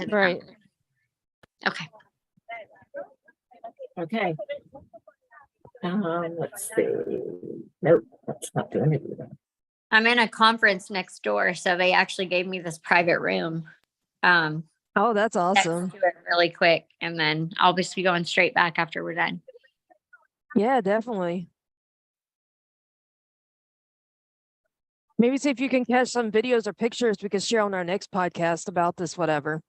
into the Right. camera. Okay. Okay. Let's see. Nope, that's not doing it either. I'm in a conference next door, so they actually gave me this private room. Oh, that's awesome. Let's do it really quick, and then I'll just be going straight back after we're done. Yeah, definitely. Maybe see if you can catch some videos or pictures we could share on our next podcast about this, whatever.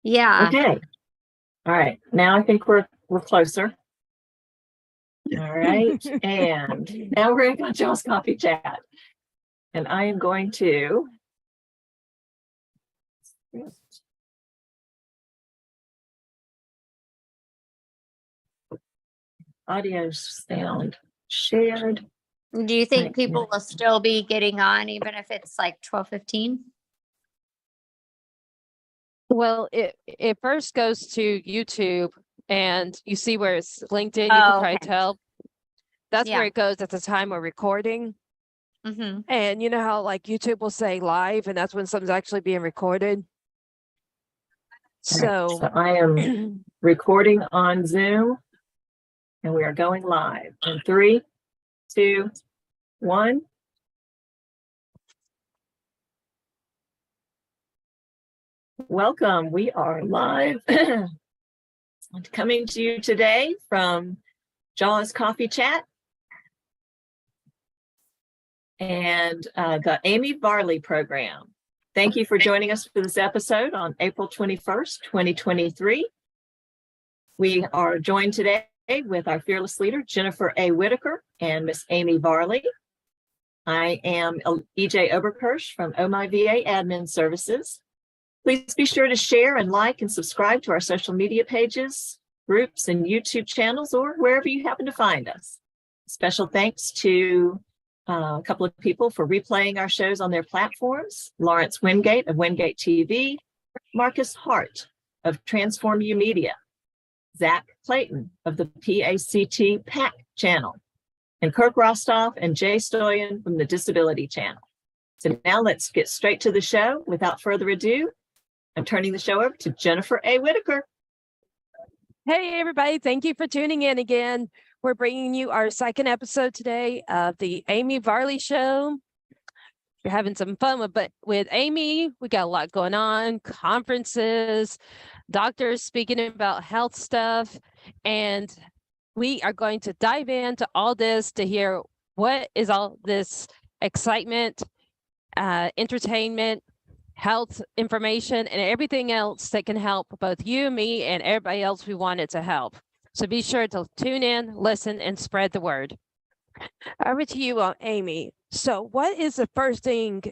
Yeah. Okay. All right. Now I think we're closer. All right. And now we're going to Joe's Coffee Chat. And I am going to audio sound shared. Do you think people will still be getting on even if it's like 12:15? Well, it first goes to YouTube and you see where it's linked in. You Oh, can probably okay. tell. That's Yeah. where it goes at the time we're recording. Mm-hmm. And you know how like YouTube will say live and that's when something's actually being recorded. All right, So so I am recording on Zoom and we are going live in 3, 2, 1. Welcome. We are live. Coming to you today from Jaws Coffee Chat and the Amy Varley program. Thank you for joining us for this episode on April 21st, 2023. We are joined today with our fearless leader, Jennifer A. Whitaker and Miss Amy Varley. I am EJ Oberkirsch from Oh My VA Admin Services. Please be sure to share and like and subscribe to our social media pages, groups, and YouTube channels, or wherever you happen to find us. Special thanks to a couple of people for replaying our shows on their platforms: Lawrence Wingate of Wingate TV, Marcus Hart of Transform You Media, Zach Clayton of the PACT PAC channel, and Kirk Rostov and Jay Stoyan from the Disability Channel. So now let's get straight to the show. Without further ado, I'm turning the show over to Jennifer A. Whitaker. hey, everybody. Thank you for tuning in again. We're bringing you our second episode today of the Amy Varley Show. You're having some fun with Amy. We got a lot going on, conferences, doctors speaking about health stuff, and we are going to dive into all this to hear what is all this excitement, entertainment, health information, and everything else that can help both you, me, and everybody else we want it to help. So be sure to tune in, listen, and spread the word. Over to you, Amy. So what is the first thing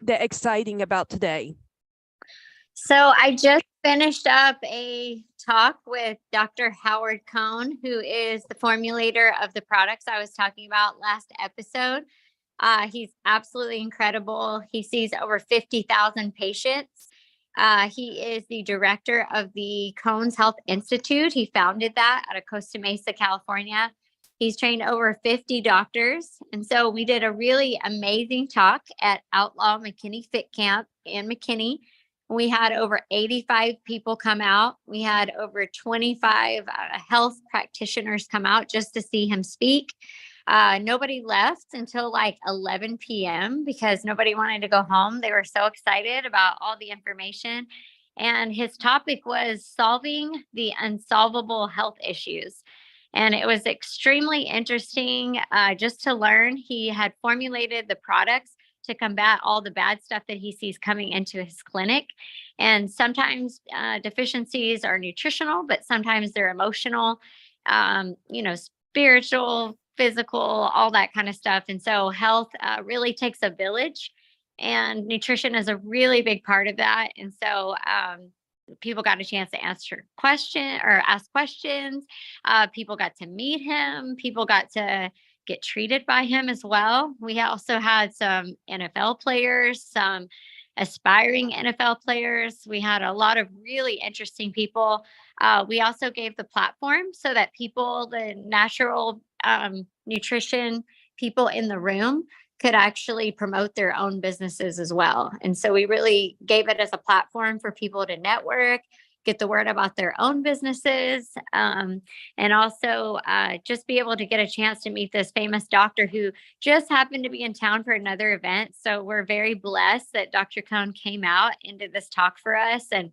that's exciting about today? So I just finished up a talk with Dr. Howard Cohn, who is the formulator of the products I was talking about last episode. He's absolutely incredible. He sees over 50,000 patients. He is the director of the Cohn's Health Institute. He founded that out of Costa Mesa, California. He's trained over 50 doctors. And so we did a really amazing talk at Outlaw McKinney Fit Camp in McKinney. We had over 85 people come out. We had over 25 health practitioners come out just to see him speak. Nobody left until like 11 p.m. because nobody wanted to go home. They were so excited about all the information. And his topic was solving the unsolvable health issues. And it was extremely interesting just to learn. He had formulated the products to combat all the bad stuff that he sees coming into his clinic. And sometimes deficiencies are nutritional, but sometimes they're emotional, spiritual, physical, all that kind of stuff. And so health really takes a village, and nutrition is a really big part of that. And so people got a chance to ask questions. People got to meet him. People got to get treated by him as well. We also had some NFL players, some aspiring NFL players. We had a lot of really interesting people. We also gave the platform so that people, the natural nutrition people in the room, could actually promote their own businesses as well. And so we really gave it as a platform for people to network, get the word about their own businesses, and also just be able to get a chance to meet this famous doctor who just happened to be in town for another event. So we're very blessed that Dr. Cohn came out and did this talk for us. And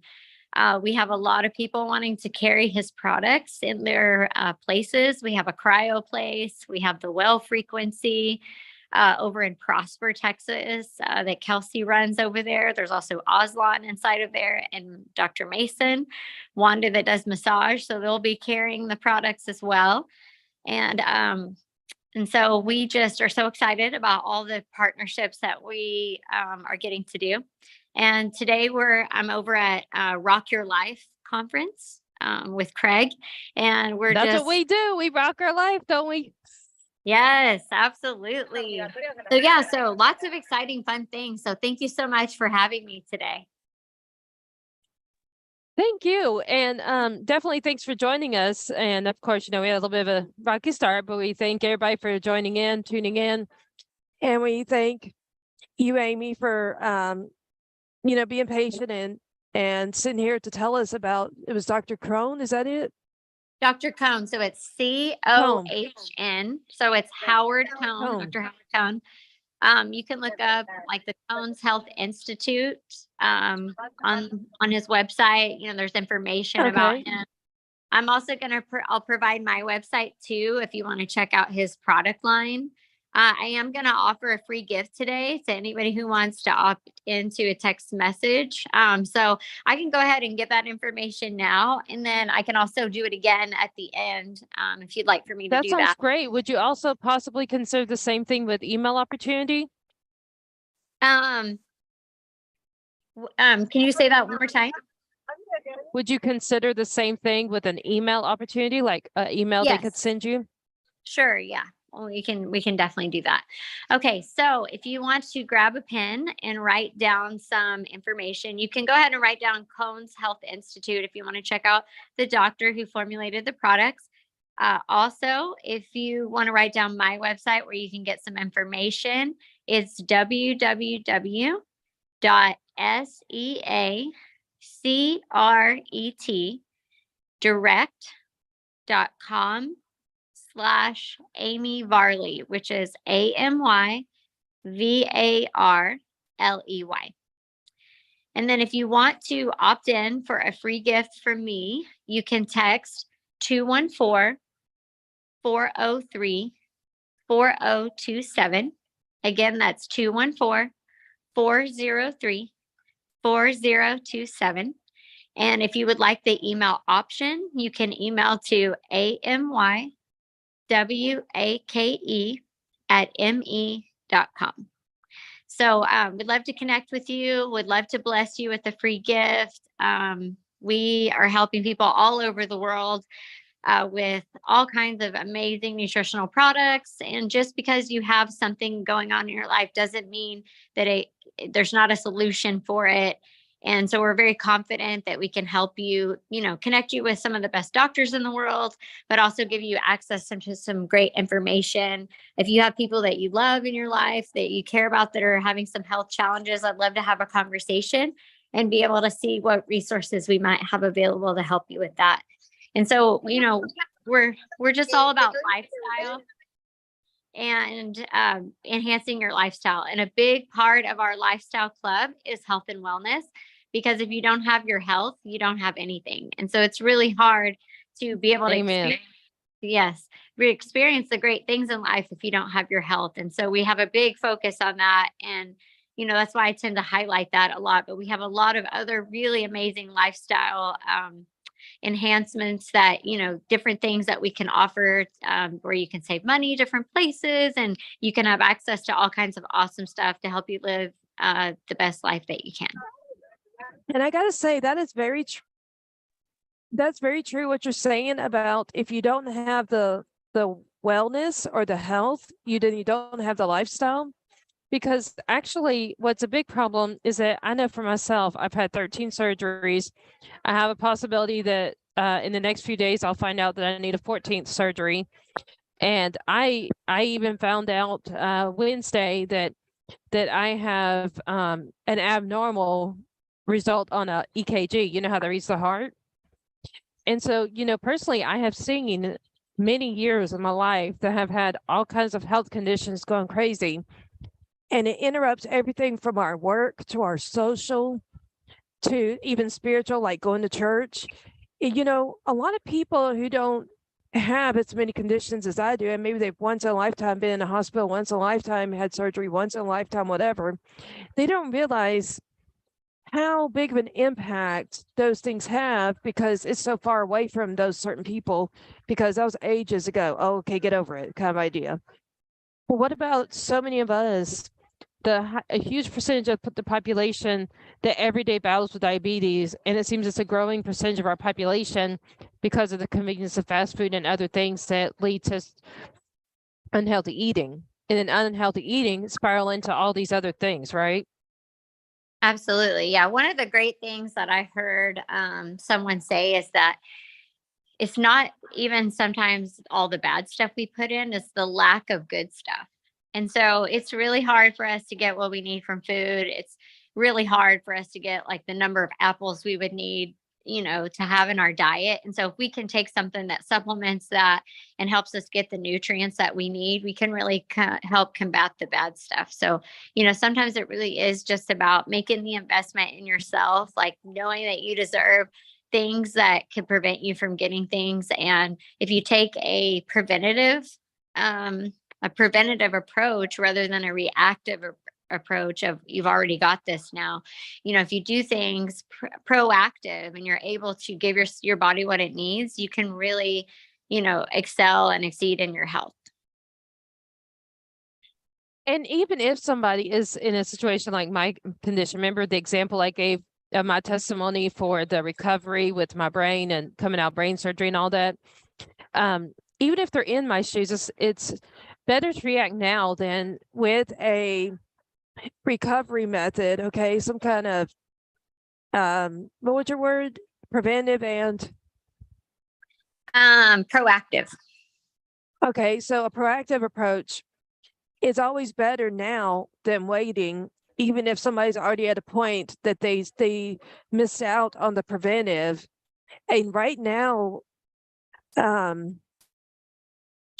we have a lot of people wanting to carry his products in their places. We have a cryo place, we have the well frequency over in Prosper, Texas, that Kelsey runs over there. There's also Oslon inside of there, and Dr. Mason, Wanda that does massage. So they'll be carrying the products as well. And so we just are so excited about all the partnerships that we are getting to do. And today I'm over at Rock Your Life conference with Craig, and That's what we do. We rock our life, don't we? Yes, absolutely. So lots of exciting, fun things. So thank you so much for having me today. Thank you. And definitely thanks for joining us. And of course, we had a little bit of a rocky start, but we thank everybody for joining in, tuning in. And we thank you, Amy, for being patient and sitting here to tell us about, it was Dr. Crone, is that it? Dr. Cohn. So it's Cohn. So it's Howard Cohn, Dr. Howard Cohn. You can look up like the Cohn's Health Institute on his website. There's information about him. I'm also I'll provide my website too if you want to check out his product line. I am going to offer a free gift today to anybody who wants to opt into a text message. So I can go ahead and get that information now, and then I can also do it again at the end if you'd like for me to do that. That sounds great. Would you also possibly consider the same thing with email opportunity? Can you say that one more time? Would you consider the same thing with an email opportunity, like an email they could send you? Sure. Yeah. Well, we can definitely do that. Okay. So if you want to grab a pen and write down some information, you can go ahead and write down Cohn's Health Institute if you want to check out the doctor who formulated the products. Also, if you want to write down my website where you can get some information, it's www.secretdirect.com/Amy Varley, which is AMYVARLEY. And then if you want to opt in for a free gift from me, you can text 214-403-4027. Again, that's 214-403-4027. And if you would like the email option, you can email to amywake@me.com. So we'd love to connect with you. Would love to bless you with a free gift. We are helping people all over the world with all kinds of amazing nutritional products. And just because you have something going on in your life doesn't mean that there's not a solution for it. And so we're very confident that we can help you, connect you with some of the best doctors in the world, but also give you access to some great information. If you have people that you love in your life, that you care about, that are having some health challenges, I'd love to have a conversation and be able to see what resources we might have available to help you with that. And so, we're just all about lifestyle and enhancing your lifestyle. And a big part of our lifestyle club is health and wellness, because if you don't have your health, you don't have anything. And so it's really hard to be able to experience the great things in life if you don't have your health. And so we have a big focus on that. And, that's why I tend to highlight that a lot. But we have a lot of other really amazing lifestyle enhancements that, different things that we can offer where you can save money different places, and you can have access to all kinds of awesome stuff to help you live the best life that you can. And I got to say, that is very true. That's very true what you're saying about if you don't have the wellness or the health, you don't have the lifestyle. Because actually what's a big problem is that I know for myself, I've had 13 surgeries. I have a possibility that in the next few days, I'll find out that I need a 14th surgery. And I even found out Wednesday that I have an abnormal result on a EKG. You know how they reads the heart? And so, personally, I have seen many years of my life that have had all kinds of health conditions going crazy. And it interrupts everything from our work to our social to even spiritual, like going to church. A lot of people who don't have as many conditions as I do, and maybe they've once in a lifetime been in a hospital, once in a lifetime had surgery, once in a lifetime, whatever, they don't realize how big of an impact those things have because it's so far away from those certain people because that was ages ago. Oh, okay, get over it kind of idea. Well, what about so many of us, a huge percentage of the population that every day battles with diabetes, and it seems it's a growing percentage of our population because of the convenience of fast food and other things that lead to unhealthy eating, and then unhealthy eating spiral into all these other things, right? Absolutely. Yeah. One of the great things that I heard someone say is that it's not even sometimes all the bad stuff we put in, it's the lack of good stuff. And so it's really hard for us to get what we need from food. It's really hard for us to get like the number of apples we would need, to have in our diet. And so if we can take something that supplements that and helps us get the nutrients that we need, we can really help combat the bad stuff. So, sometimes it really is just about making the investment in yourself, like knowing that you deserve things that could prevent you from getting things. And if you take a preventative approach rather than a reactive approach of you've already got this now, if you do things proactive and you're able to give your body what it needs, you can really, excel and exceed in your health. And even if somebody is in a situation like my condition, remember the example I gave of my testimony for the recovery with my brain and coming out brain surgery and all that. Even if they're in my shoes, it's better to react now than with a recovery method. Okay, some kind of what was your word? Preventive and Proactive. okay, so a proactive approach is always better now than waiting, even if somebody's already at a point that they missed out on the preventive. And right now,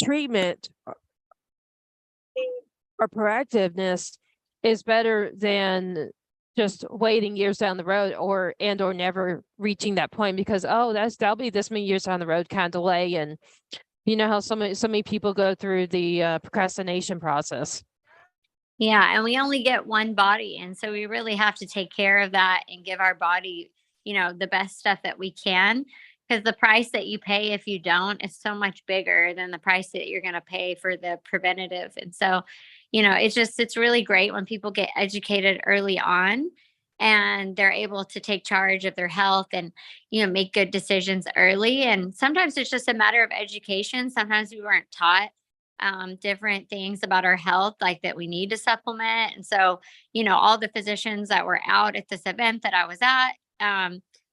treatment or proactiveness is better than just waiting years down the road or never reaching that point because that'll be this many years down the road kind of delay. And you know how so many people go through the procrastination process. Yeah, and we only get one body, and so we really have to take care of that and give our body, the best stuff that we can, because the price that you pay if you don't is so much bigger than the price that you're going to pay for the preventative. And so, it's really great when people get educated early on and they're able to take charge of their health and, make good decisions early. And sometimes it's just a matter of education. Sometimes we weren't taught different things about our health, like that we need to supplement. And so, all the physicians that were out at this event that I was at,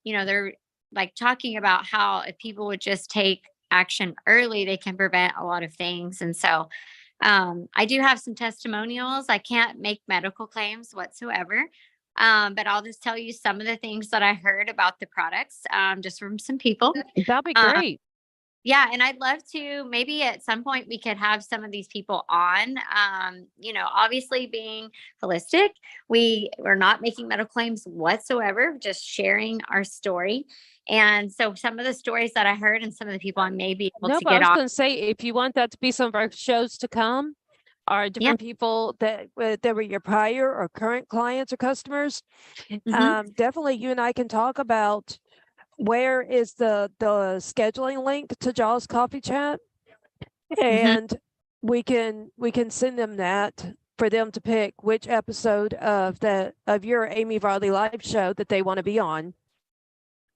they're like talking about how if people would just take action early, they can prevent a lot of things. And so, I do have some testimonials. I can't make medical claims whatsoever. But I'll just tell you some of the things that I heard about the products, just from some people. That'd be Um, great. yeah, and I'd love to maybe at some point we could have some of these people on. Obviously being holistic, we're not making medical claims whatsoever, just sharing our story. And so some of the stories that I heard and some of the people I may be able No, to but I get was on. going to say, if you want that to be some of our shows to come, are Yeah. different people that were your prior or current clients or customers. Mhm. Definitely, you and I can talk about where is the scheduling link to Jaws Coffee Chat, Mhm. and we can send them that for them to pick which episode of your Amy Varley live show that they want to be on.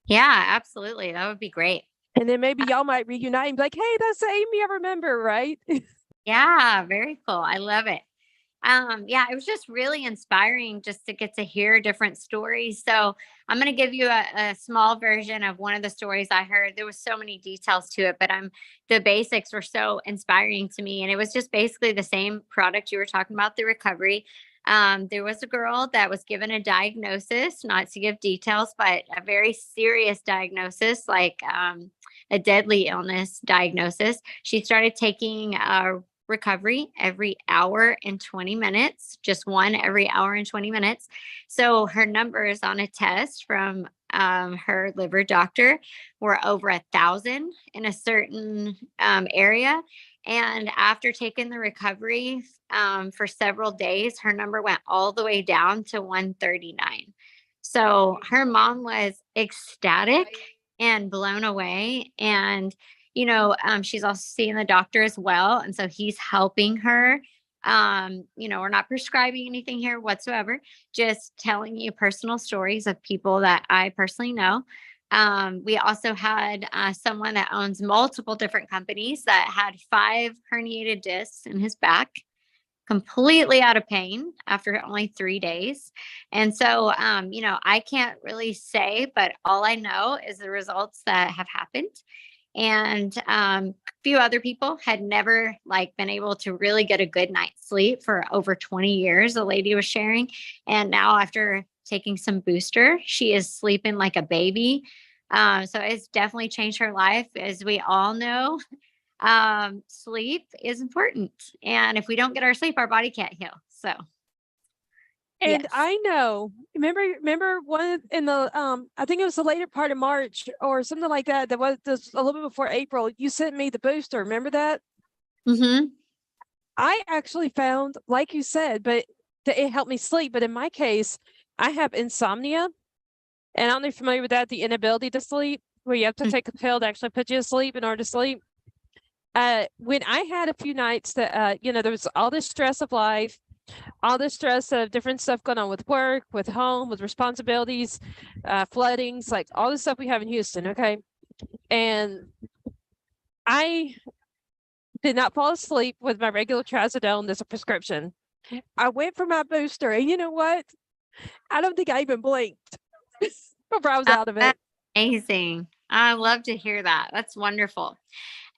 Yeah, absolutely. That would be great. And then maybe y'all might reunite and be like, hey, that's Amy I remember, right? Yeah, very cool. I love it. Yeah, it was just really inspiring just to get to hear different stories. So I'm going to give you a small version of one of the stories I heard. There was so many details to it, but the basics were so inspiring to me. And it was just basically the same product you were talking about, the recovery. There was a girl that was given a diagnosis, not to give details, but a very serious diagnosis, like a deadly illness diagnosis. She started taking recovery every hour and 20 minutes, just one every hour and 20 minutes. So her numbers on a test from her liver doctor were over 1,000 in a certain area. And after taking the recovery for several days, her number went all the way down to 139. So her mom was ecstatic and blown away. And she's also seeing the doctor as well. And so he's helping her. We're not prescribing anything here whatsoever, just telling you personal stories of people that I personally know. We also had someone that owns multiple different companies that had 5 herniated discs in his back, completely out of pain after only 3 days. And so, I can't really say, but all I know is the results that have happened. And a few other people had never been able to really get a good night's sleep for over 20 years. A lady was sharing, and now after taking some booster, she is sleeping like a baby. So it's definitely changed her life. As we all know, sleep is important, and if we don't get our sleep, our body can't heal. So And yes. I know, remember one in the I think it was the later part of March or something like that. That was just a little bit before April. You sent me the booster. Remember that? Mm-hmm. I actually found, like you said, but it helped me sleep. But in my case, I have insomnia, and I don't know if you're familiar with that, the inability to sleep, where you have to take a pill to actually put you to sleep in order to sleep. When I had a few nights that there was all this stress of life, all the stress of different stuff going on with work, with home, with responsibilities, floodings, like all the stuff we have in Houston. Okay. And I did not fall asleep with my regular trazodone as a prescription. I went for my booster, and you know what? I don't think I even blinked before I was out of it. That's amazing. I love to hear that. That's wonderful.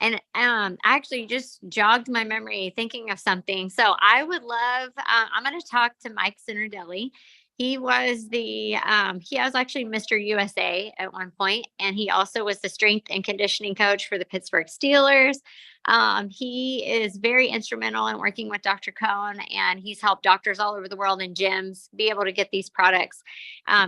And actually just jogged my memory thinking of something. So I would love, I'm going to talk to Mike Cinerdelli. He was he was actually Mr. USA at one point, and he also was the strength and conditioning coach for the Pittsburgh Steelers. He is very instrumental in working with Dr. Cohn, and he's helped doctors all over the world and gyms be able to get these products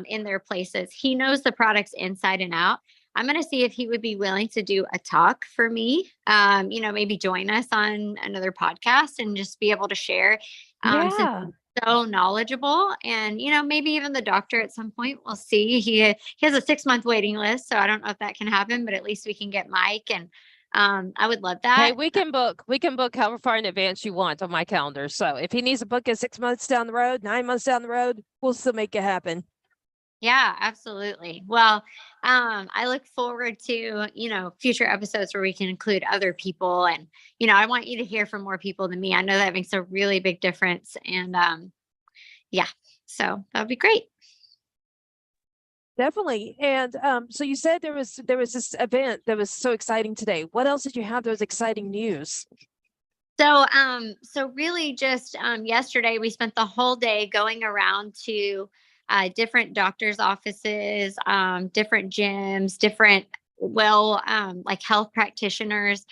in their places. He knows the products inside and out. I'm going to see if he would be willing to do a talk for me, maybe join us on another podcast and just be able to share. Since Yeah. he's so knowledgeable, and maybe even the doctor at some point. We'll see. He has a 6-month waiting list, so I don't know if that can happen, but at least we can get Mike, and I would love Hey, that. we can book however far in advance you want on my calendar. So if he needs to book it 6 months down the road, 9 months down the road, we'll still make it happen. Yeah, absolutely. Well, I look forward to, future episodes where we can include other people. And, I want you to hear from more people than me. I know that makes a really big difference. And yeah, so that would be great. Definitely. And so you said there was this event that was so exciting today. What else did you have that was exciting news? So really just yesterday we spent the whole day going around to different doctors' offices, different gyms, different like health practitioners,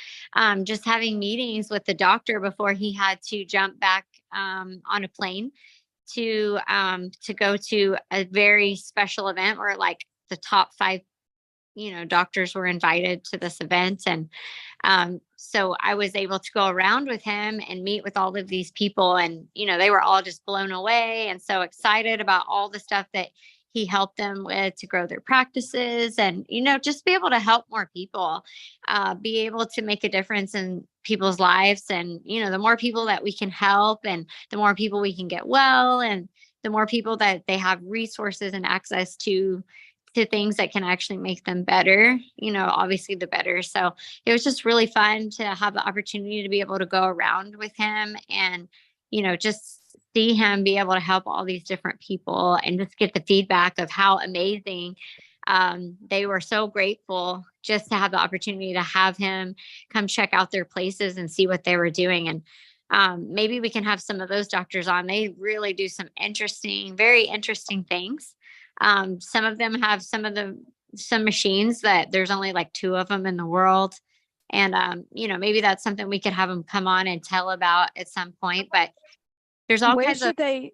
just having meetings with the doctor before he had to jump back on a plane to go to a very special event where like the top 5 doctors were invited to this event. And so I was able to go around with him and meet with all of these people. And, they were all just blown away and so excited about all the stuff that he helped them with to grow their practices and, just be able to help more people, be able to make a difference in people's lives. And, the more people that we can help and the more people we can get well and the more people that they have resources and access to things that can actually make them better, obviously the better. So it was just really fun to have the opportunity to be able to go around with him and, just see him be able to help all these different people and just get the feedback of how amazing. They were so grateful just to have the opportunity to have him come check out their places and see what they were doing. And maybe we can have some of those doctors on. They really do some interesting, very interesting things. Some of them have some machines that there's only like 2 of them in the world. And maybe that's something we could have them come on and tell about at some point. But there's all Where kinds of should they,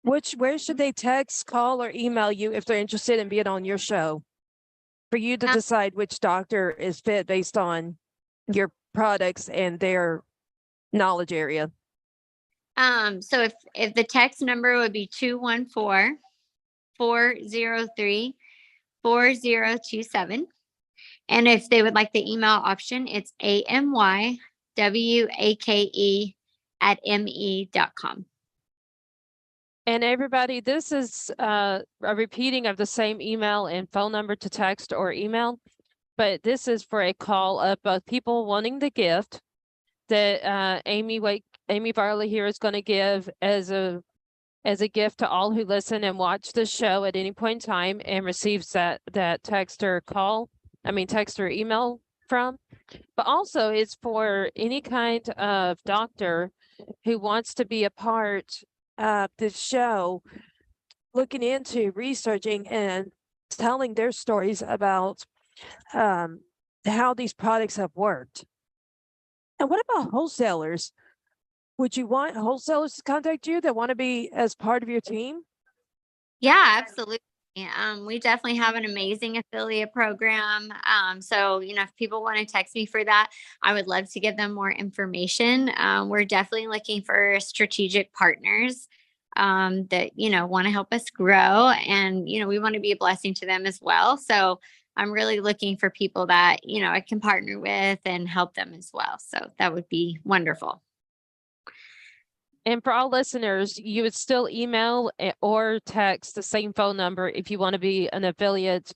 where should they text, call, or email you if they're interested in being on your show? For you to Um, decide which doctor is fit based on your products and their knowledge area. so if the text number would be 214-403-4027. And if they would like the email option, it's amywake@me.com. And everybody, this is a repeating of the same email and phone number to text or email, but this is for a call of both people wanting the gift that Amy Varley here is going to give as a gift to all who listen and watch the show at any point in time and receives that text or text or email from. But also it's for any kind of doctor who wants to be a part of the show, looking into researching and telling their stories about how these products have worked. And what about wholesalers? Would you want wholesalers to contact you that want to be as part of your team? Yeah, absolutely. We definitely have an amazing affiliate program. So, if people want to text me for that, I would love to give them more information. We're definitely looking for strategic partners that, want to help us grow. And, we want to be a blessing to them as well. So I'm really looking for people that, I can partner with and help them as well. So that would be wonderful. And for all listeners, you would still email or text the same phone number if you want to be an affiliate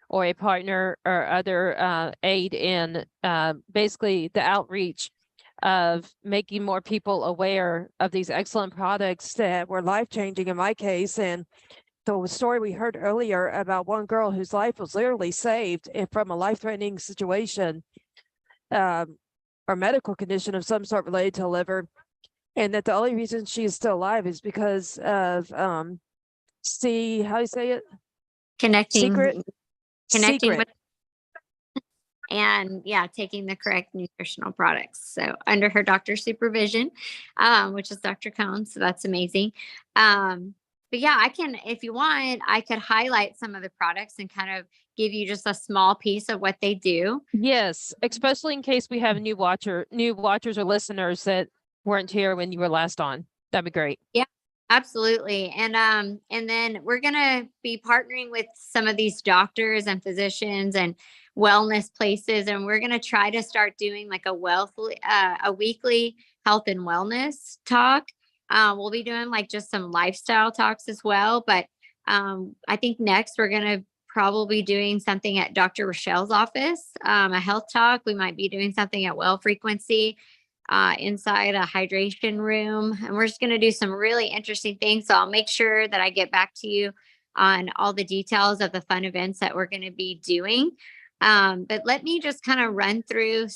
or a partner or other aid in basically the outreach of making more people aware of these excellent products that were life-changing in my case. And the story we heard earlier about one girl whose life was literally saved from a life-threatening situation or medical condition of some sort related to liver. And that the only reason she is still alive is because of how do you say it? Connecting Secret. with and taking the correct nutritional products. So under her doctor's supervision, which is Dr. Cohn. So that's amazing. But I can, if you want, I could highlight some of the products and kind of give you just a small piece of what they do. Yes, especially in case we have new watchers or listeners that weren't here when you were last on. That'd be great. Yeah, absolutely. And then we're gonna be partnering with some of these doctors and physicians and wellness places, and we're gonna try to start doing like a weekly health and wellness talk. We'll be doing like just some lifestyle talks as well, but I think next we're gonna probably doing something at Dr. Rochelle's office, a health talk. We might be doing something at Well Frequency inside a hydration room. And we're just going to do some really interesting things. So I'll make sure that I get back to you on all the details of the fun events that we're going to be doing. But let me just kind of run through.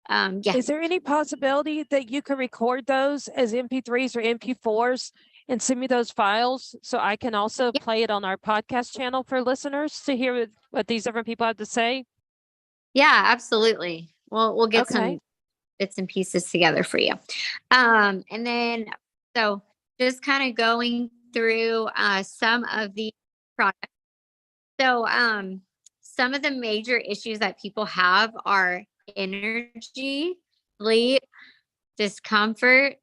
Is there any possibility that you can record those as MP3s or MP4s and send me those files so I can also play it on our podcast channel for listeners to hear what these different people have to say? Yeah, absolutely. We'll get some bits and pieces together for you. And then, so just kind of going through some of the products. So some of the major issues that people have are energy, sleep, discomfort,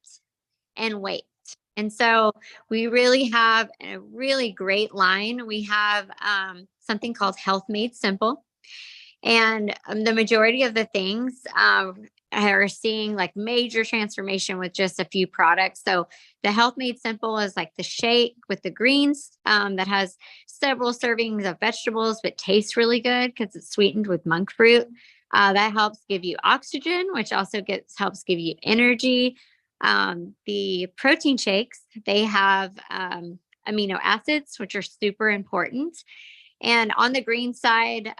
and weight. And so we really have a really great line. We have something called Health Made Simple. And the majority of the things are seeing like major transformation with just a few products. So the Health Made Simple is like the shake with the greens that has several servings of vegetables, but tastes really good because it's sweetened with monk fruit. That helps give you oxygen, which also helps give you energy. The protein shakes, they have amino acids, which are super important. And on the green side,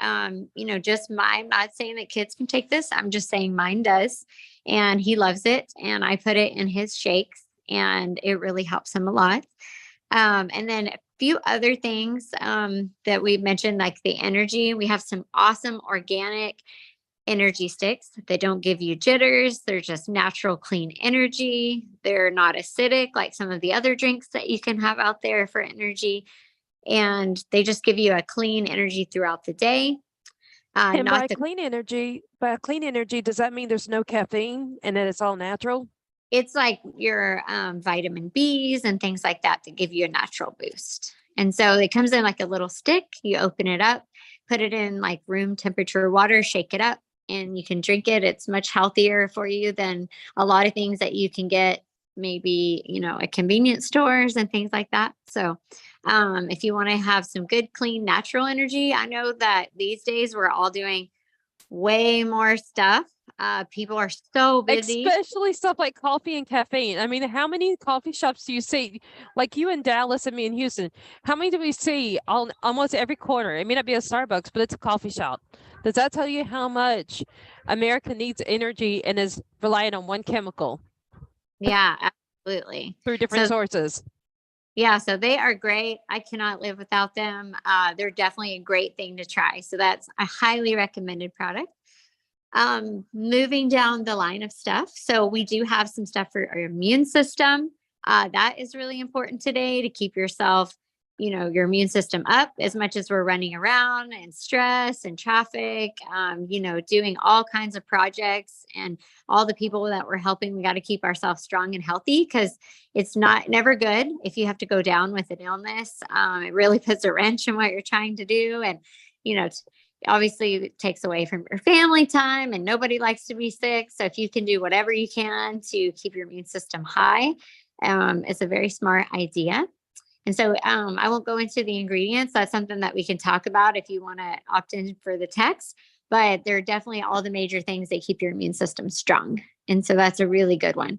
just I'm not saying that kids can take this. I'm just saying mine does. And he loves it. And I put it in his shakes and it really helps him a lot. And then a few other things that we mentioned, like the energy. We have some awesome organic energy sticks. They don't give you jitters. They're just natural, clean energy. They're not acidic like some of the other drinks that you can have out there for energy. And they just give you a clean energy throughout the day. And Not the by clean energy, does that mean there's no caffeine and that it's all natural? It's like your vitamin B's and things like that that give you a natural boost. And so it comes in like a little stick. You open it up, put it in like room temperature water, shake it up, and you can drink it. It's much healthier for you than a lot of things that you can get maybe, at convenience stores and things like that. So if you want to have some good, clean, natural energy, I know that these days we're all doing way more stuff. People are so busy. Especially stuff like coffee and caffeine. I mean, how many coffee shops do you see? Like you in Dallas and me in Houston. How many do we see on almost every corner? It may not be a Starbucks, but it's a coffee shop. Does that tell you how much America needs energy and is relying on one chemical Yeah, absolutely. through different So sources? yeah, so they are great. I cannot live without them. They're definitely a great thing to try. So that's a highly recommended product. Moving down the line of stuff. So we do have some stuff for our immune system. That is really important today to keep yourself, your immune system up as much as we're running around and stress and traffic, doing all kinds of projects and all the people that we're helping. We got to keep ourselves strong and healthy because it's never good if you have to go down with an illness. It really puts a wrench in what you're trying to do. And, obviously it takes away from your family time and nobody likes to be sick. So if you can do whatever you can to keep your immune system high, it's a very smart idea. And so I won't go into the ingredients. That's something that we can talk about if you want to opt in for the text, but they're definitely all the major things that keep your immune system strong. And so that's a really good one.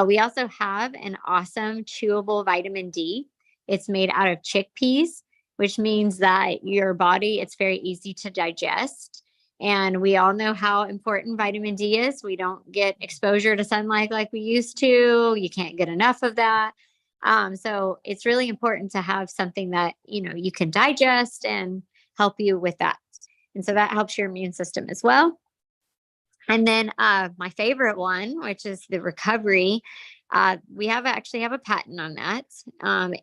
We also have an awesome chewable vitamin D. It's made out of chickpeas, which means that your body, it's very easy to digest. And we all know how important vitamin D is. We don't get exposure to sunlight like we used to. You can't get enough of that. So it's really important to have something that, you can digest and help you with that. And so that helps your immune system as well. And then my favorite one, which is the recovery. We actually have a patent on that.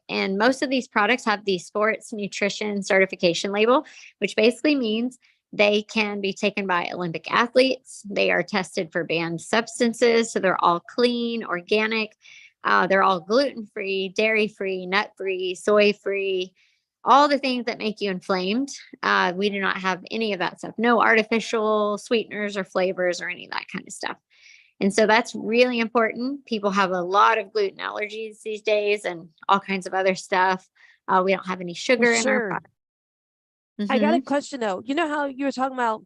And most of these products have the sports nutrition certification label, which basically means they can be taken by Olympic athletes. They are tested for banned substances. So they're all clean, organic. They're all gluten-free, dairy-free, nut-free, soy-free, all the things that make you inflamed. We do not have any of that stuff. No artificial sweeteners or flavors or any of that kind of stuff. And so that's really important. People have a lot of gluten allergies these days and all kinds of other stuff. We don't have any sugar in our product. I got a question though. You know how you were talking about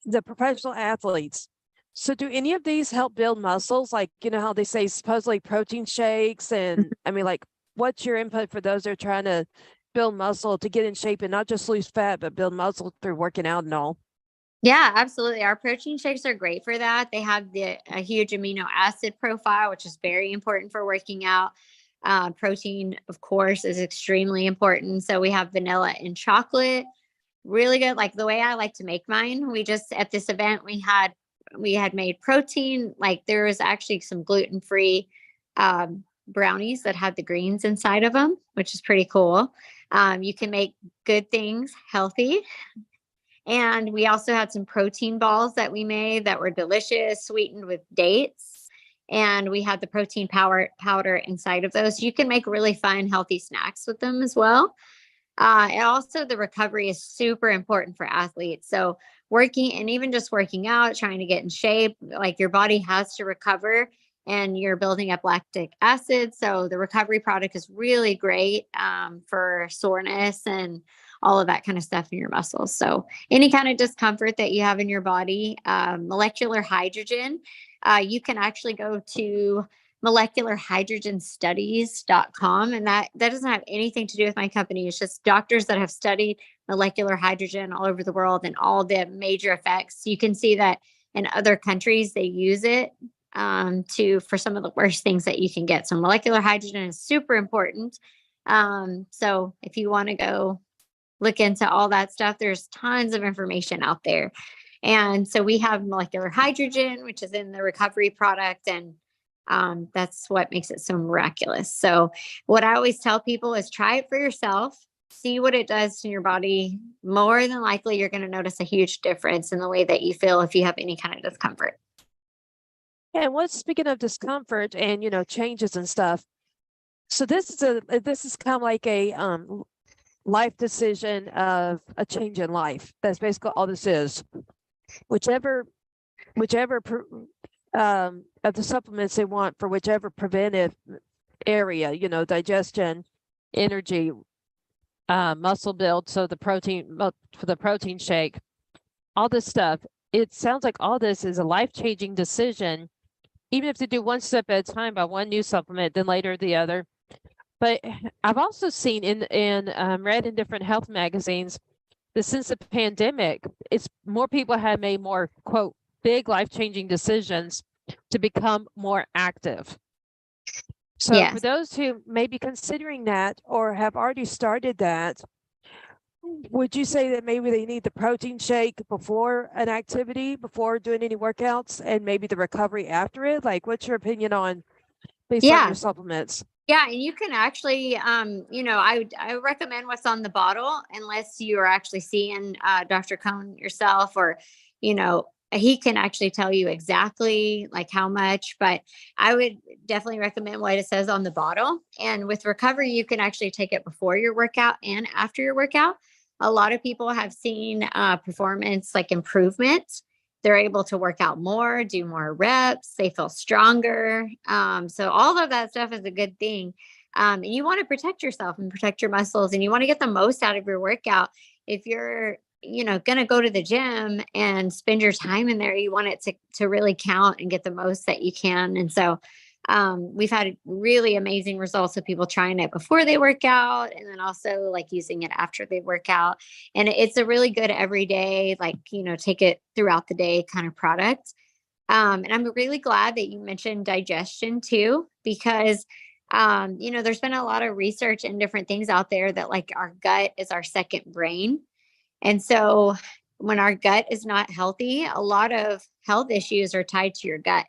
the professional athletes? So do any of these help build muscles? Like, how they say supposedly protein shakes and I mean, like, what's your input for those that are trying to build muscle to get in shape and not just lose fat, but build muscle through working out and all? Yeah, absolutely. Our protein shakes are great for that. They have a huge amino acid profile, which is very important for working out. Protein, of course, is extremely important. So we have vanilla and chocolate, really good. Like the way I like to make mine, at this event, we had made protein. Like there was actually some gluten-free brownies that had the greens inside of them, which is pretty cool. You can make good things healthy. And we also had some protein balls that we made that were delicious, sweetened with dates. And we had the protein powder inside of those. You can make really fun, healthy snacks with them as well. And also the recovery is super important for athletes. So working and even just working out, trying to get in shape, like your body has to recover and you're building up lactic acid. So the recovery product is really great for soreness and all of that kind of stuff in your muscles. So any kind of discomfort that you have in your body, molecular hydrogen, you can actually go to molecularhydrogenstudies.com. And that doesn't have anything to do with my company. It's just doctors that have studied molecular hydrogen all over the world and all the major effects. You can see that in other countries, they use it for some of the worst things that you can get. So molecular hydrogen is super important. So if you want to go look into all that stuff, there's tons of information out there. And so we have molecular hydrogen, which is in the recovery product, and that's what makes it so miraculous. So what I always tell people is try it for yourself, see what it does to your body. More than likely, you're going to notice a huge difference in the way that you feel if you have any kind of discomfort. And speaking of discomfort and, changes and stuff. So this is kind of like a life decision of a change in life. That's basically all this is. Whichever of the supplements they want for whichever preventive area, digestion, energy, muscle build. So for the protein shake, all this stuff, it sounds like all this is a life-changing decision, even if they do one step at a time by one new supplement, then later the other. But I've also seen read in different health magazines that since the pandemic, it's more people have made more, quote, big life-changing decisions to become more active. So Yes. for those who may be considering that or have already started that, would you say that maybe they need the protein shake before an activity, before doing any workouts, and maybe the recovery after it? Like, what's your opinion based on your supplements? Yeah, and you can actually, I recommend what's on the bottle unless you are actually seeing Dr. Cohn yourself, or, he can actually tell you exactly like how much, but I would definitely recommend what it says on the bottle. And with recovery, you can actually take it before your workout and after your workout. A lot of people have seen performance like improvement. They're able to work out more, do more reps. They feel stronger. So all of that stuff is a good thing. And you want to protect yourself and protect your muscles, and you want to get the most out of your workout. If you're, going to go to the gym and spend your time in there, you want it to really count and get the most that you can. And so we've had really amazing results of people trying it before they work out, and then also like using it after they work out. And it's a really good everyday, like, take it throughout the day kind of product. And I'm really glad that you mentioned digestion too, because, there's been a lot of research and different things out there that like our gut is our second brain. And so when our gut is not healthy, a lot of health issues are tied to your gut.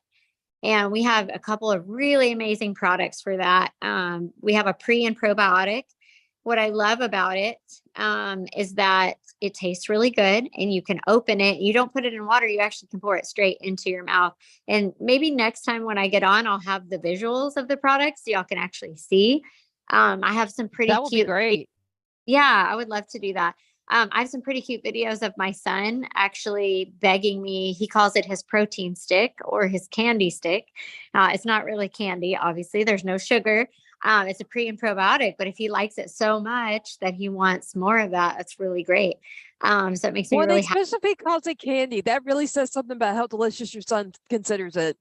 And we have a couple of really amazing products for that. We have a pre and probiotic. What I love about it is that it tastes really good, and you can open it. You don't put it in water. You actually can pour it straight into your mouth. And maybe next time when I get on, I'll have the visuals of the products so y'all can actually see. I have some pretty That would be cute. great. Yeah, I would love to do that. I have some pretty cute videos of my son actually begging me. He calls it his protein stick or his candy stick. It's not really candy, obviously. There's no sugar. It's a pre and probiotic, but if he likes it so much that he wants more of that, that's really great. So it makes me Well, really they happy. specifically calls it candy. That really says something about how delicious your son considers it.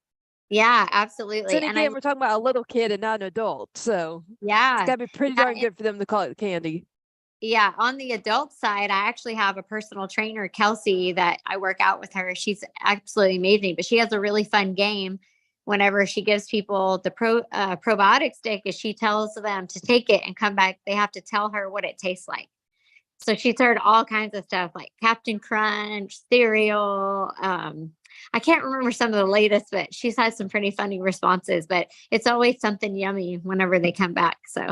Yeah, So absolutely. And again, we're talking about a little kid and not an adult. So it's yeah, got to be pretty yeah, darn good for them to call it candy. yeah, on the adult side, I actually have a personal trainer, Kelsey, that I work out with her. She's absolutely amazing, but she has a really fun game whenever she gives people the probiotic stick. Is she tells them to take it and come back, they have to tell her what it tastes like. So she's heard all kinds of stuff like Captain Crunch, cereal. I can't remember some of the latest, but she's had some pretty funny responses, but it's always something yummy whenever they come back. So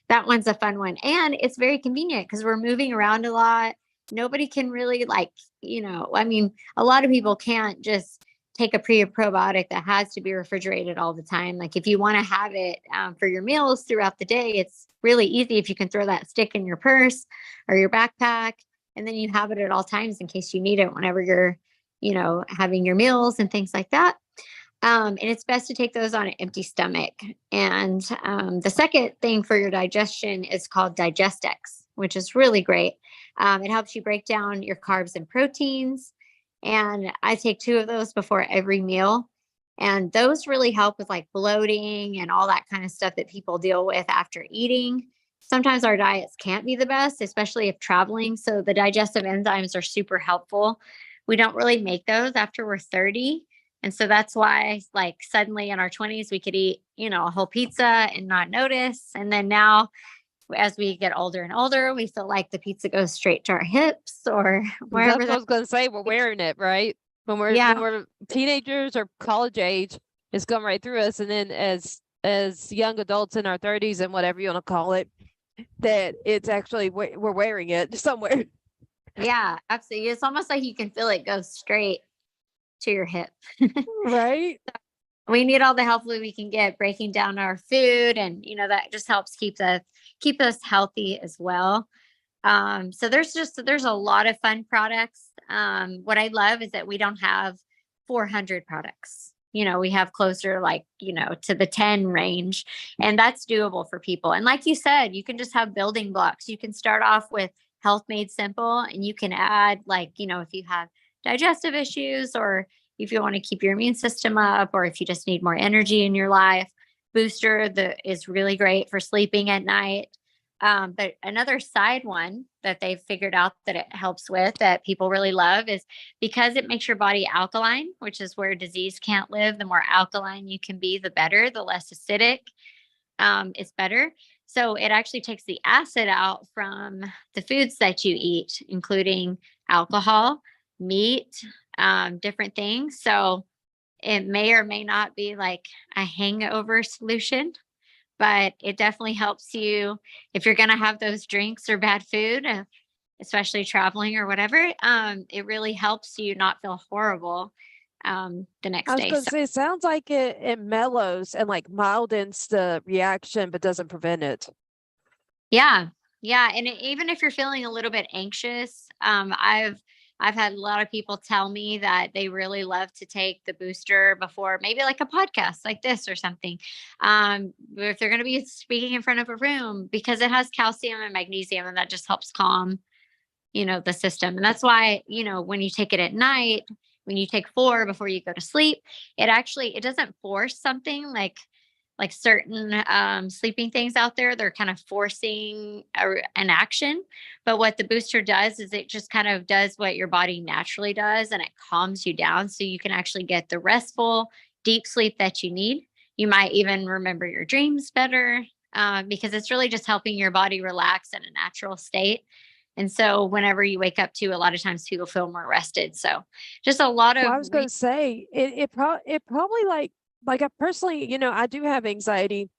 that one's a fun one. And it's very convenient because we're moving around a lot. Nobody can really a lot of people can't just take a pre or probiotic that has to be refrigerated all the time. Like if you want to have it for your meals throughout the day, it's really easy if you can throw that stick in your purse or your backpack, and then you have it at all times in case you need it whenever you're, having your meals and things like that. And it's best to take those on an empty stomach. And the second thing for your digestion is called Digestex, which is really great. It helps you break down your carbs and proteins. And I take 2 of those before every meal. And those really help with like bloating and all that kind of stuff that people deal with after eating. Sometimes our diets can't be the best, especially if traveling. So the digestive enzymes are super helpful. We don't really make those after we're 30. And so that's why, like, suddenly in our 20s, we could eat, a whole pizza and not notice. And then now, as we get older and older, we feel like the pizza goes straight to our hips or That's wherever what I that. was gonna say. We're wearing it, right? Yeah. When we're teenagers or college age, it's going right through us. And then as young adults in our 30s and whatever you want to call it, that it's actually we're wearing it somewhere. Yeah, absolutely. It's almost like you can feel it go straight to your hip. Right? We need all the help that we can get breaking down our food, and that just helps keep us healthy as well. So there's a lot of fun products. What I love is that we don't have 400 products. We have closer, like, to the 10 range, and that's doable for people. And like you said, you can just have building blocks. You can start off with health made simple, and you can add, like, if you have digestive issues, or if you want to keep your immune system up, or if you just need more energy in your life. Booster is really great for sleeping at night. But another side one that they've figured out that it helps with, that people really love, is because it makes your body alkaline, which is where disease can't live. The more alkaline you can be, the better, the less acidic, it's better. So it actually takes the acid out from the foods that you eat, including alcohol, meat, different things. So it may or may not be like a hangover solution, but it definitely helps you if you're going to have those drinks or bad food, especially traveling or whatever. It really helps you not feel horrible the I next was day. going to So say, it sounds like it mellows and like mildens the reaction, but doesn't prevent it. yeah, yeah, and even if you're feeling a little bit anxious, I've had a lot of people tell me that they really love to take the booster before maybe like a podcast like this or something. If they're going to be speaking in front of a room, because it has calcium and magnesium, and that just helps calm the system. And that's why, when you take it at night, when you take 4 before you go to sleep, it doesn't force something like certain sleeping things out there. They're kind of forcing an action. But what the booster does is it just kind of does what your body naturally does, and it calms you down so you can actually get the restful, deep sleep that you need. You might even remember your dreams better, because it's really just helping your body relax in a natural state. And so whenever you wake up too, a lot of times people feel more rested. So just a lot Well, of I was going to say it probably like I personally, I do have anxiety,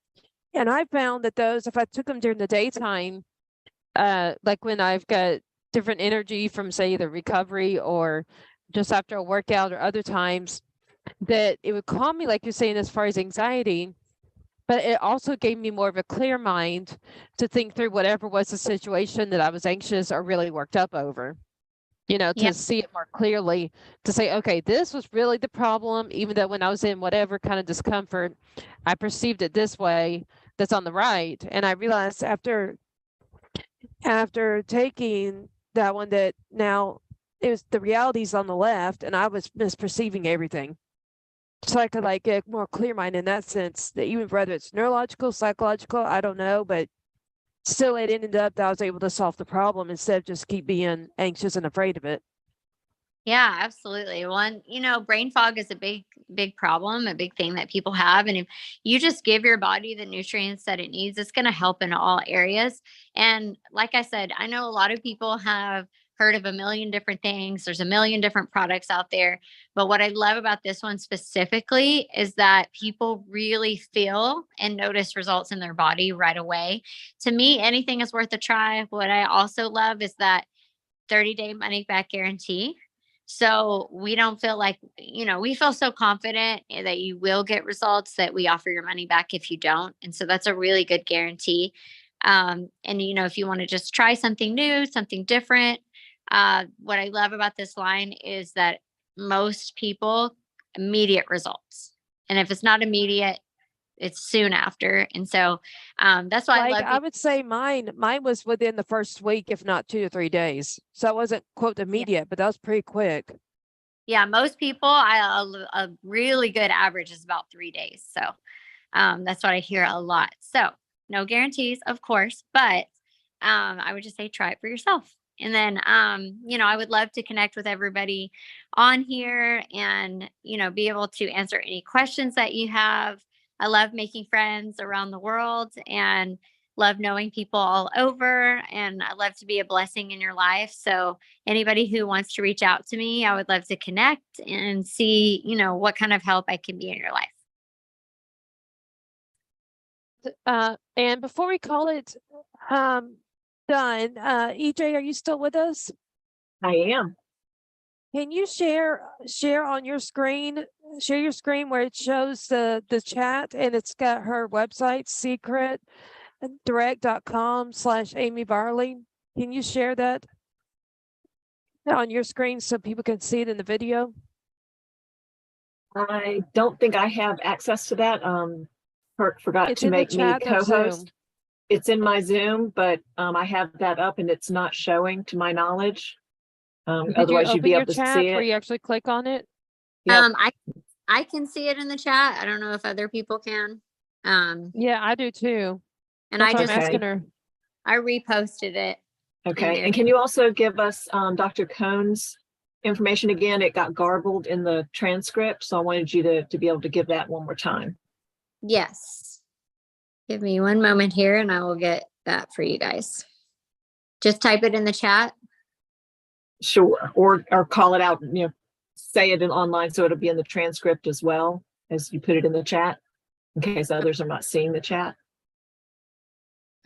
and I found that those, if I took them during the daytime, like when I've got different energy from, say, the recovery or just after a workout or other times, that it would calm me, like you're saying, as far as anxiety, but it also gave me more of a clear mind to think through whatever was the situation that I was anxious or really worked up over. yeah, To see it more clearly, to say, okay, this was really the problem, even though when I was in whatever kind of discomfort, I perceived it this way, that's on the right. And I realized after taking that one that now it was the realities on the left, and I was misperceiving everything. So I could like get more clear mind in that sense, that even whether it's neurological, psychological, I don't know, but still it ended up that I was able to solve the problem instead of just keep being anxious and afraid of it. yeah, absolutely. One, brain fog is a big, big problem, a big thing that people have. And if you just give your body the nutrients that it needs, it's going to help in all areas. And like I said, I know a lot of people have heard of a million different things. There's a million different products out there. But what I love about this one specifically is that people really feel and notice results in their body right away. To me, anything is worth a try. What I also love is that 30-day money back guarantee. So we don't feel like, we feel so confident that you will get results that we offer your money back if you don't. And so that's a really good guarantee. And, if you want to just try something new, something different, what I love about this line is that most people, immediate results. And if it's not immediate, it's soon after. And so that's why I Like love I would say mine was within the first week, if not 2 to 3 days. So it wasn't quote yeah. immediate, but that was pretty quick. Yeah, most people, a really good average is about 3 days. So that's what I hear a lot. So no guarantees, of course, but I would just say try it for yourself. And then, I would love to connect with everybody on here and, be able to answer any questions that you have. I love making friends around the world and love knowing people all over. And I love to be a blessing in your life. So, anybody who wants to reach out to me, I would love to connect and see, what kind of help I can be in your life. And before we call it done, EJ, are you still with us? I am. Can you share on your screen, share your screen where it shows the chat, and it's got her website, secretdirect.com/Amy Varley. Can you share that on your screen so people can see it in the video? I don't think I have access to that. Kurt forgot It's to in the make me chat of co-host. Zoom. It's in my Zoom, but I have that up and it's not showing to my knowledge. Did you Otherwise you'd open be your able to chat see where it. you actually click on it? Yep. I can see it in the chat. I don't know if other people can. Yeah, I do too. And That's I why I'm just asking her. I reposted it. Okay. there. And can you also give us Dr. Cohn's information again? It got garbled in the transcript, so I wanted you to be able to give that one more time. Yes. Give me one moment here and I will get that for you guys. Just type it in the chat. Sure. Or call it out, say it in online so it'll be in the transcript as well as you put it in the chat in case others are not seeing the chat.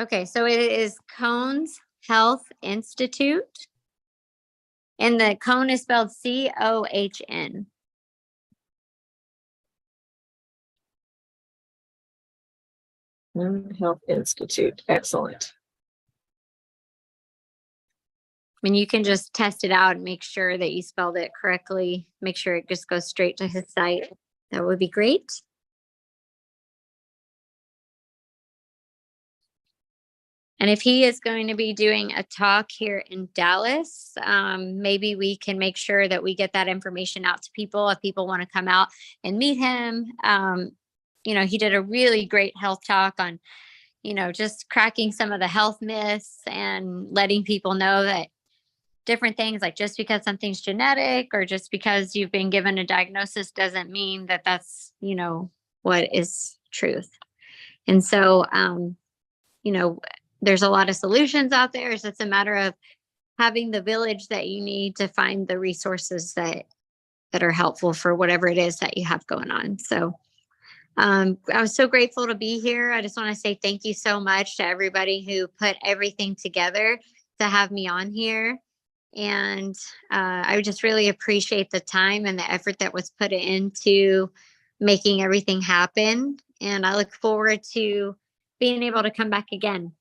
Okay, so it is Cohn's Health Institute. And the Cohn is spelled Cohn. Health Institute. Excellent. And you can just test it out and make sure that you spelled it correctly. Make sure it just goes straight to his site. That would be great. And if he is going to be doing a talk here in Dallas, maybe we can make sure that we get that information out to people if people want to come out and meet him. He did a really great health talk on, just cracking some of the health myths and letting people know that different things, like just because something's genetic or just because you've been given a diagnosis doesn't mean that that's, what is truth. And so, there's a lot of solutions out there. So it's a matter of having the village that you need to find the resources that are helpful for whatever it is that you have going on. So I was so grateful to be here. I just want to say thank you so much to everybody who put everything together to have me on here. And I just really appreciate the time and the effort that was put into making everything happen. And I look forward to being able to come back again.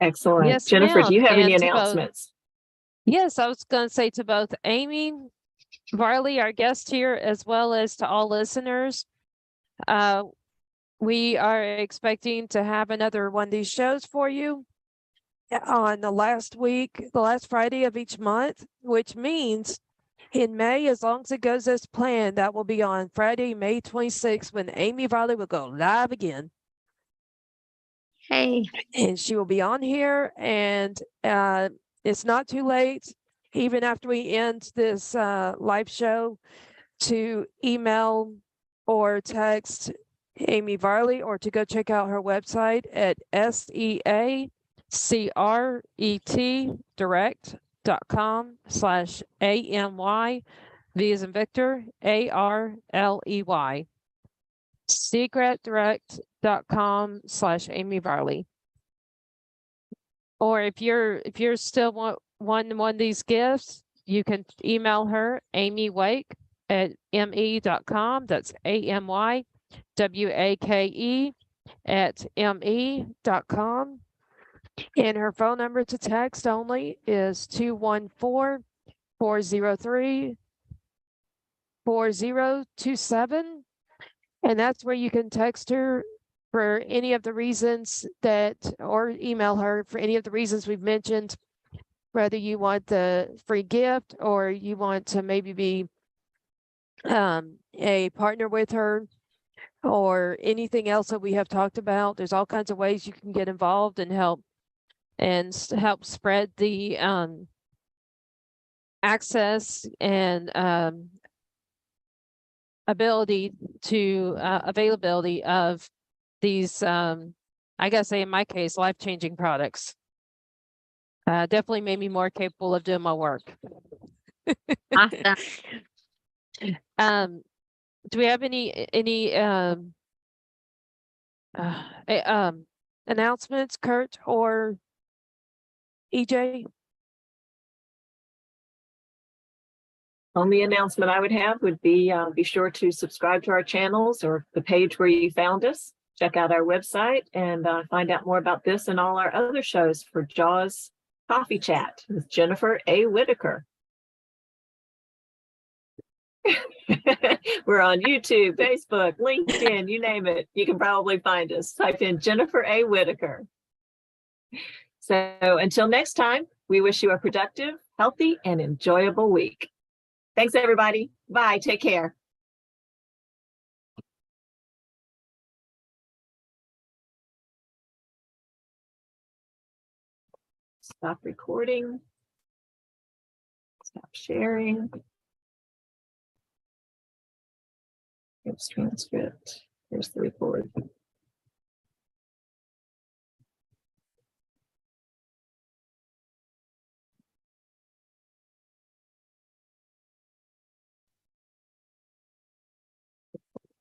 Excellent. Yes, Jennifer, do you have any and to both- announcements? Yes, I was going to say to both Amy Varley, our guest here, as well as to all listeners. We are expecting to have another one of these shows for you on the last Friday of each month, which means in May, as long as it goes as planned, that will be on Friday, May 26th, when Amy Varley will go live again. Hey. And she will be on here, and it's not too late, even after we end this live show, to email or text Amy Varley or to go check out her website at SEACRET direct.com/AMY, V as in Victor, ARLEY. secretdirect.com/Amy Varley. Or if you're still one of these gifts, you can email her Amy Wake at me.com. That's AMYWAKE at me.com. And her phone number to text only is 214-403-4027. And that's where you can text her for any of the reasons or email her for any of the reasons we've mentioned whether you want the free gift or you want to maybe be a partner with her or anything else that we have talked about. There's all kinds of ways you can get involved and help help spread the access and ability to availability of these I gotta say in my case life-changing products. Definitely made me more capable of doing my work. Awesome. Do we have any announcements, Kurt or EJ? Only announcement I would have would be sure to subscribe to our channels or the page where you found us. Check out our website and find out more about this and all our other shows for JAWS Coffee Chat with Jennifer A. Whitaker. We're on YouTube, Facebook, LinkedIn, you name it. You can probably find us. Type in Jennifer A. Whitaker. So until next time, we wish you a productive, healthy, and enjoyable week. Thanks, everybody. Bye. Take care. Stop recording. Stop sharing. Here's transcript. Here's the record.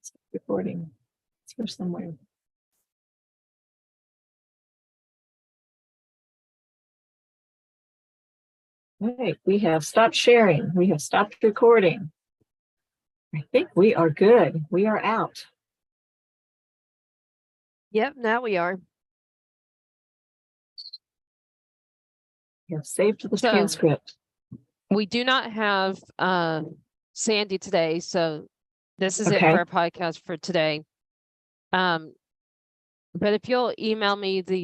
Stop recording. It's here somewhere. All right, we have stopped sharing. We have stopped recording. I think we are good. We are out. Yep, now we are. We have saved the So- transcript. We do not have Sandy today, so this is it Okay. for our podcast for today. But if you'll email me the